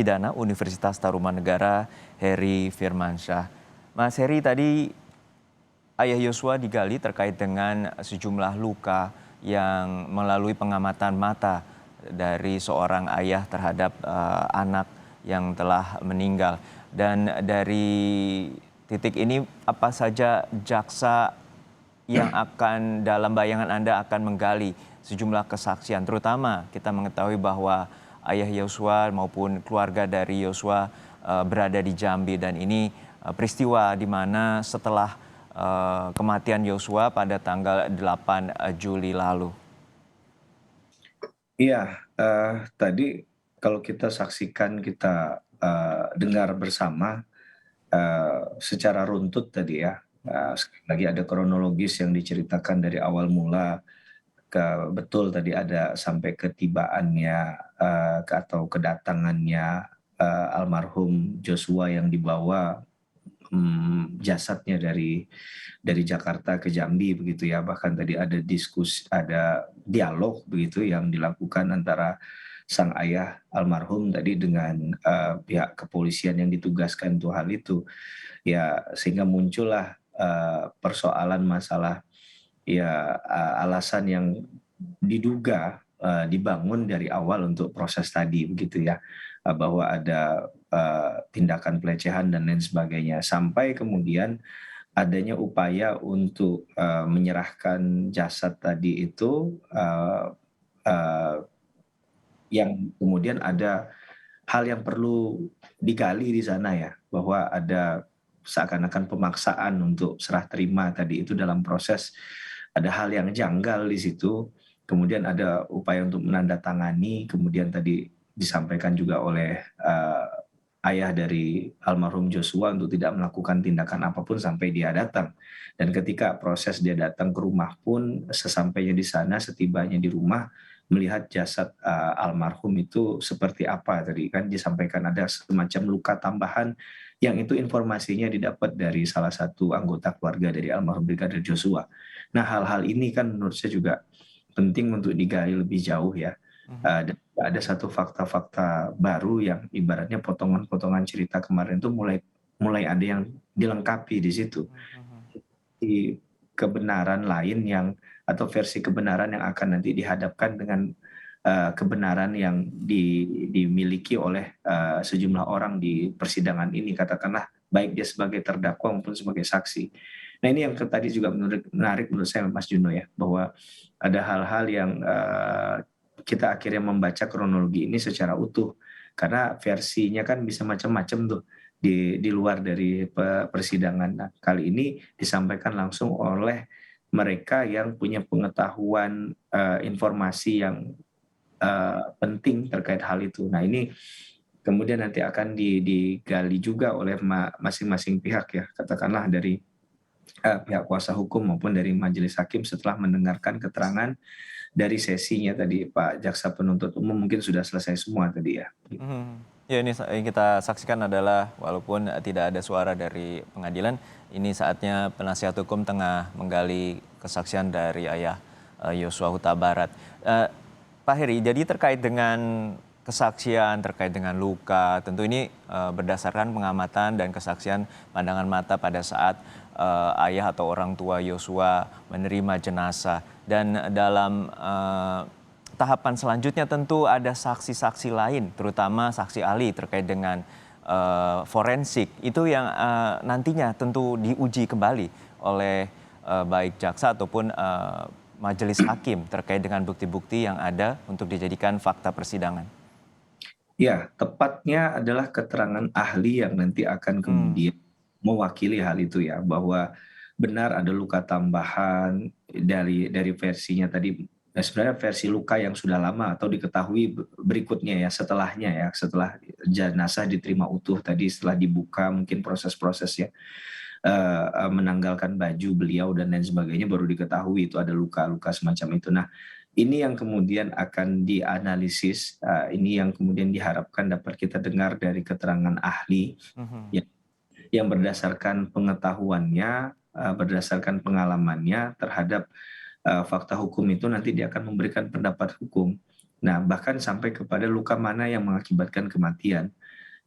Pidana Universitas Tarumanegara Heri Firmansyah. Mas Heri, tadi ayah Yosua digali terkait dengan sejumlah luka yang melalui pengamatan mata dari seorang ayah terhadap anak yang telah meninggal. Dan dari titik ini apa saja jaksa yang akan dalam bayangan Anda akan menggali sejumlah kesaksian, terutama kita mengetahui bahwa ayah Yosua maupun keluarga dari Yosua berada di Jambi, dan ini peristiwa di mana setelah kematian Yosua pada tanggal 8 Juli lalu. Iya, tadi kalau kita saksikan, kita dengar bersama secara runtut tadi ya, sekali lagi ada kronologis yang diceritakan dari awal mula, betul tadi ada sampai ketibaannya atau kedatangannya almarhum Joshua yang dibawa jasadnya dari Jakarta ke Jambi begitu ya. Bahkan tadi ada diskusi, ada dialog begitu yang dilakukan antara sang ayah almarhum tadi dengan pihak kepolisian yang ditugaskan untuk hal itu. Ya, sehingga muncullah persoalan masalah ya, alasan yang diduga dibangun dari awal untuk proses tadi begitu ya, bahwa ada tindakan pelecehan dan lain sebagainya, sampai kemudian adanya upaya untuk menyerahkan jasad tadi itu, yang kemudian ada hal yang perlu digali di sana ya, bahwa ada seakan-akan pemaksaan untuk serah terima tadi itu dalam proses, ada hal yang janggal di situ, kemudian ada upaya untuk menandatangani, kemudian tadi disampaikan juga oleh ayah dari almarhum Joshua untuk tidak melakukan tindakan apapun sampai dia datang. Dan ketika proses dia datang ke rumah pun, sesampainya di sana, setibanya di rumah, melihat jasad almarhum itu seperti apa, tadi kan disampaikan ada semacam luka tambahan yang itu informasinya didapat dari salah satu anggota keluarga dari almarhum Brigadir Joshua. Nah, hal-hal ini kan menurut saya juga penting untuk digali lebih jauh ya. Dan ada satu fakta-fakta baru yang ibaratnya potongan-potongan cerita kemarin itu mulai mulai ada yang dilengkapi di situ. Di kebenaran lain yang, atau versi kebenaran yang akan nanti dihadapkan dengan kebenaran yang dimiliki oleh sejumlah orang di persidangan ini, katakanlah baik dia sebagai terdakwa maupun sebagai saksi. Nah, ini yang tadi juga menarik menurut saya Mas Juno ya, bahwa ada hal-hal yang kita akhirnya membaca kronologi ini secara utuh, karena versinya kan bisa macam-macam tuh di luar dari persidangan. Nah, kali ini disampaikan langsung oleh mereka yang punya pengetahuan, informasi yang penting terkait hal itu. Nah, ini kemudian nanti akan digali juga oleh masing-masing pihak ya, katakanlah dari pihak kuasa hukum maupun dari majelis hakim setelah mendengarkan keterangan dari sesinya tadi Pak Jaksa Penuntut Umum, mungkin sudah selesai semua tadi ya. Ya, ini yang kita saksikan adalah walaupun tidak ada suara dari pengadilan, ini saatnya penasihat hukum tengah menggali kesaksian dari ayah Yosua Huta Barat. Pak Heri, jadi terkait dengan kesaksian, terkait dengan luka, tentu ini berdasarkan pengamatan dan kesaksian pandangan mata pada saat ayah atau orang tua Yosua menerima jenazah. Dan dalam tahapan selanjutnya tentu ada saksi-saksi lain, terutama saksi ahli terkait dengan forensik. Itu yang nantinya tentu diuji kembali oleh baik jaksa ataupun majelis hakim terkait dengan bukti-bukti yang ada untuk dijadikan fakta persidangan. Ya, tepatnya adalah keterangan ahli yang nanti akan kemudian mewakili hal itu ya, bahwa benar ada luka tambahan dari versinya tadi. Sebenarnya versi luka yang sudah lama atau diketahui berikutnya ya, setelahnya ya, setelah jenazah diterima utuh tadi, setelah dibuka mungkin proses-prosesnya, menanggalkan baju beliau dan lain sebagainya, baru diketahui itu ada luka-luka semacam itu. Nah, ini yang kemudian akan dianalisis, ini yang kemudian diharapkan dapat kita dengar dari keterangan ahli ya, yang berdasarkan pengetahuannya, berdasarkan pengalamannya terhadap fakta hukum itu, nanti dia akan memberikan pendapat hukum. Nah, bahkan sampai kepada luka mana yang mengakibatkan kematian.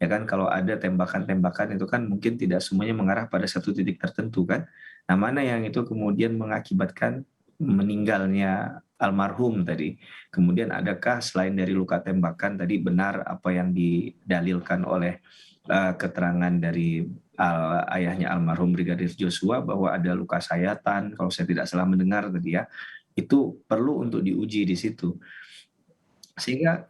Ya kan kalau ada tembakan-tembakan itu kan mungkin tidak semuanya mengarah pada satu titik tertentu kan. Nah, mana yang itu kemudian mengakibatkan meninggalnya almarhum tadi. Kemudian adakah selain dari luka tembakan tadi benar apa yang didalilkan oleh keterangan dari ayahnya almarhum Brigadir Joshua bahwa ada luka sayatan kalau saya tidak salah mendengar tadi ya. Itu perlu untuk diuji di situ. Sehingga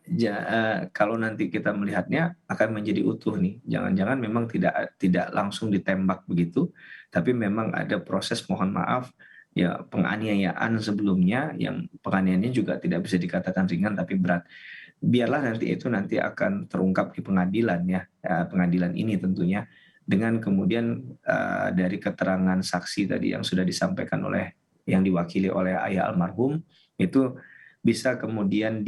kalau nanti kita melihatnya akan menjadi utuh nih, jangan-jangan memang tidak tidak langsung ditembak begitu, tapi memang ada proses mohon maaf, ya penganiayaan sebelumnya yang penganiayaannya juga tidak bisa dikatakan ringan tapi berat. Biarlah nanti akan terungkap di pengadilan ya, pengadilan ini tentunya dengan kemudian, dari keterangan saksi tadi yang sudah disampaikan oleh yang diwakili oleh ayah almarhum, itu bisa kemudian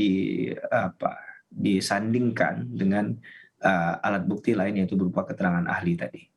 disandingkan dengan, alat bukti lain yaitu berupa keterangan ahli tadi.